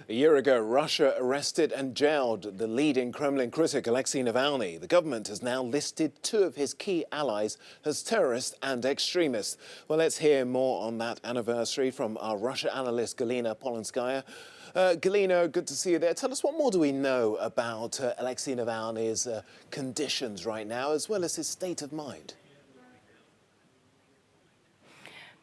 A year ago, Russia arrested and jailed the leading Kremlin critic Alexei Navalny. The government has now listed two of his key allies as terrorists and extremists. Well, let's hear more on that anniversary from our Russia analyst Galina Polonskaya. Galina, good to see you there. Tell us, what more do we know about Alexei Navalny's conditions right now, as well as his state of mind?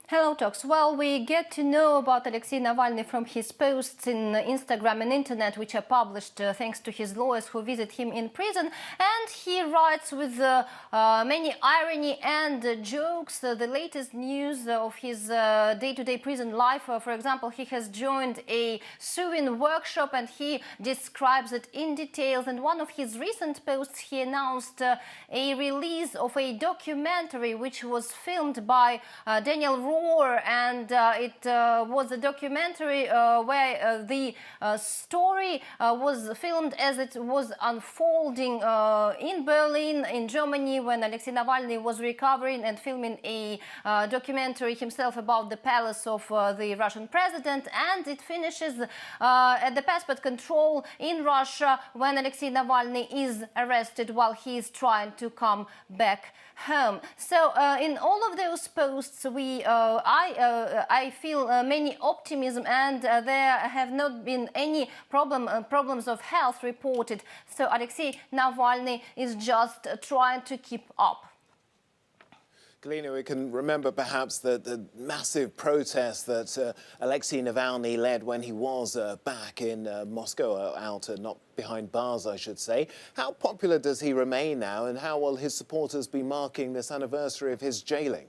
Hello, Tox. Well, we get to know about Alexei Navalny from his posts in Instagram and internet, which are published thanks to his lawyers who visit him in prison. And he writes with many irony and jokes the latest news of his day-to-day prison life. For example, he has joined a sewing workshop and he describes it in details. And one of his recent posts, he announced a release of a documentary which was filmed by Daniel and it was a documentary where the story was filmed as it was unfolding in Berlin, in Germany, when Alexei Navalny was recovering and filming a documentary himself about the palace of the Russian president. And it finishes at the passport control in Russia when Alexei Navalny is arrested while he is trying to come back home. So in all of those posts, I feel many optimism, and there have not been any problems of health reported. So Alexei Navalny is just trying to keep up. Galina, we can remember perhaps the massive protest that Alexei Navalny led when he was back in Moscow, out not behind bars, I should say. How popular does he remain now, and how will his supporters be marking this anniversary of his jailing?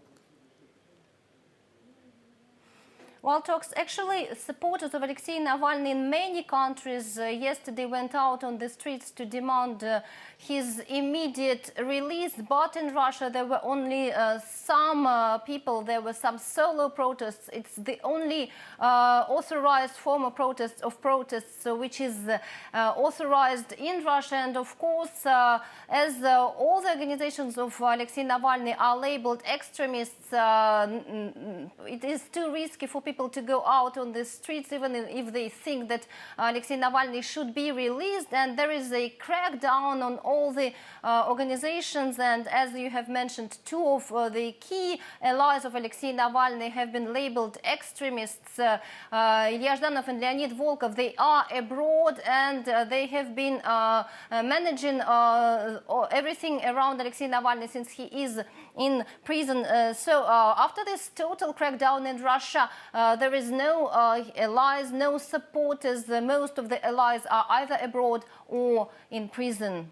Well, Tox, actually, supporters of Alexei Navalny in many countries yesterday went out on the streets to demand his immediate release. But in Russia, there were only some people, there were some solo protests. It's the only authorized form of protests which is authorized in Russia. And of course, as all the organizations of Alexei Navalny are labeled extremists, it is too risky for people to go out on the streets, even if they think that Alexei Navalny should be released. And there is a crackdown on all the organizations. And as you have mentioned, two of the key allies of Alexei Navalny have been labeled extremists. Ilya Zhdanov and Leonid Volkov, they are abroad, and they have been managing everything around Alexei Navalny since he is in prison. So after this total crackdown in Russia, there is no allies, no supporters. Most of the allies are either abroad or in prison.